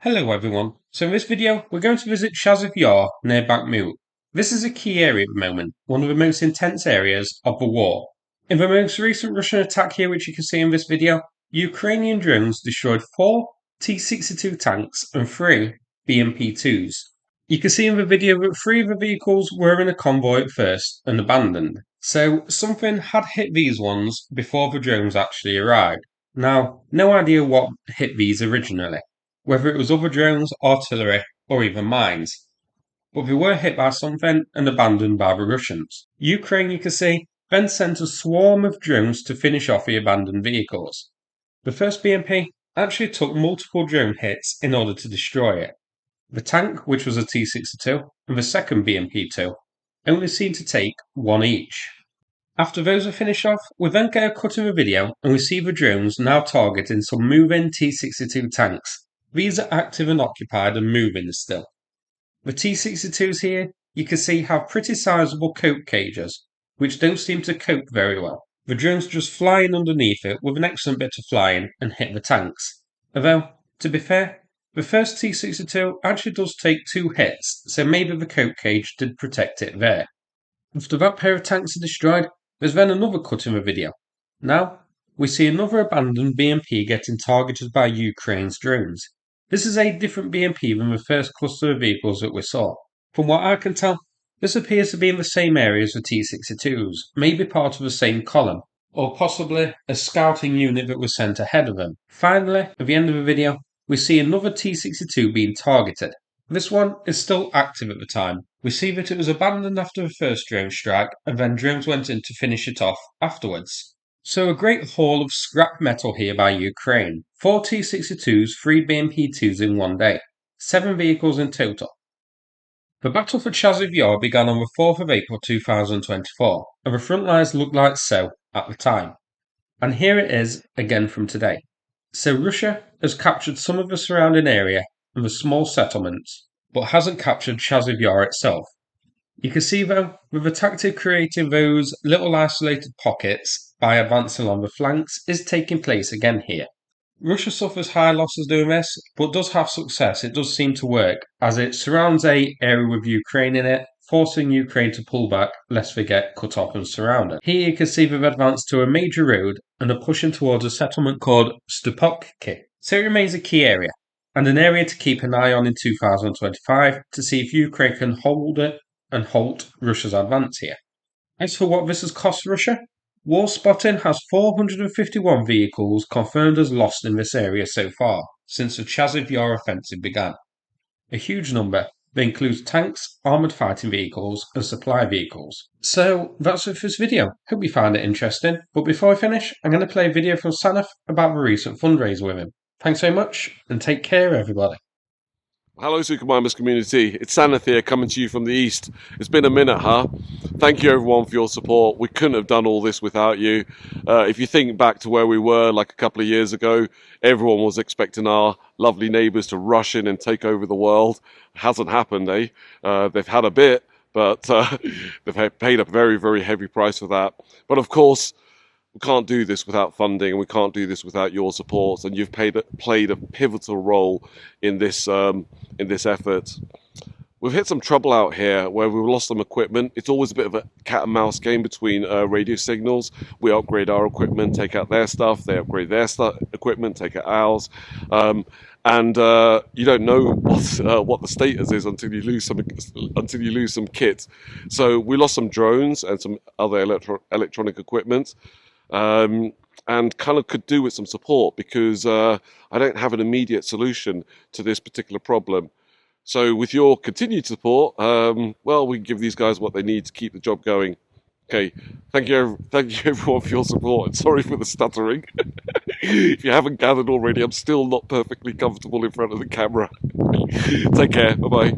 Hello everyone, so in this video we're going to visit Chasiv Yar near Bakhmut. This is a key area at the moment, one of the most intense areas of the war. In the most recent Russian attack here, which you can see in this video, Ukrainian drones destroyed 4 T-62 tanks and 3 BMP-2s. You can see in the video that 3 of the vehicles were in a convoy at first and abandoned, so something had hit these ones before the drones actually arrived. Now, no idea what hit these originally, whether it was other drones, artillery, or even mines. But they were hit by something and abandoned by the Russians. Ukraine, you can see, then sent a swarm of drones to finish off the abandoned vehicles. The first BMP actually took multiple drone hits in order to destroy it. The tank, which was a T-62, and the second BMP-2 only seemed to take one each. After those are finished off, we then get a cut in the video and we see the drones now targeting some moving T-62 tanks. These are active and occupied and moving still. The T-62s here, you can see have pretty sizable cope cages, which don't seem to cope very well. The drones just flying underneath it with an excellent bit of flying and hit the tanks. Although, to be fair, the first T-62 actually does take 2 hits, so maybe the cope cage did protect it there. After that pair of tanks are destroyed, there's then another cut in the video. Now, we see another abandoned BMP getting targeted by Ukraine's drones. This is a different BMP than the first cluster of vehicles that we saw. From what I can tell, this appears to be in the same area as the T-62s, maybe part of the same column, or possibly a scouting unit that was sent ahead of them. Finally, at the end of the video, we see another T-62 being targeted. This one is still active at the time. We see that it was abandoned after the first drone strike, and then drones went in to finish it off afterwards. So a great haul of scrap metal here by Ukraine. 4 T-62s, 3 BMP-2s in one day. 7 vehicles in total. The battle for Chasiv Yar began on the 4th of April 2024, and the front lines looked like so at the time. And here it is again from today. So Russia has captured some of the surrounding area and the small settlements, but hasn't captured Chasiv Yar itself. You can see though, that the tactic creating those little isolated pockets by advancing along the flanks is taking place again here. Russia suffers high losses doing this, but does have success. It does seem to work, as it surrounds an area with Ukraine in it, forcing Ukraine to pull back lest they get cut off and surrounded. Here you can see they've advanced to a major road and are pushing towards a settlement called Stupokki. So it remains a key area, and an area to keep an eye on in 2025 to see if Ukraine can hold it and halt Russia's advance here. As for what this has cost Russia, War Spotting has 451 vehicles confirmed as lost in this area so far, since the Chasiv Yar offensive began. A huge number that includes tanks, armoured fighting vehicles, and supply vehicles. So that's it for this video. Hope you found it interesting, but before I finish, I'm going to play a video from Sanath about the recent fundraiser with him. Thanks very much, and take care everybody. Hello Supermimers community, it's Sanath here coming to you from the east. It's been a minute, huh? Thank you everyone for your support. We couldn't have done all this without you. If you think back to where we were like a couple of years ago, everyone was expecting our lovely neighbours to rush in and take over the world. It hasn't happened, eh? They've had a bit, but they've paid a very, very heavy price for that. But of course, we can't do this without funding, and we can't do this without your support. And you've played a pivotal role in this effort. We've hit some trouble out here where we've lost some equipment. It's always a bit of a cat and mouse game between radio signals. We upgrade our equipment, take out their stuff. They upgrade their equipment, take out ours. And you don't know what the status is until you lose some kit. So we lost some drones and some other electronic equipment. And kind of could do with some support because I don't have an immediate solution to this particular problem. So with your continued support, well, we can give these guys what they need to keep the job going. Okay, thank you everyone for your support, and sorry for the stuttering. If you haven't gathered already, I'm still not perfectly comfortable in front of the camera. Take care, bye-bye.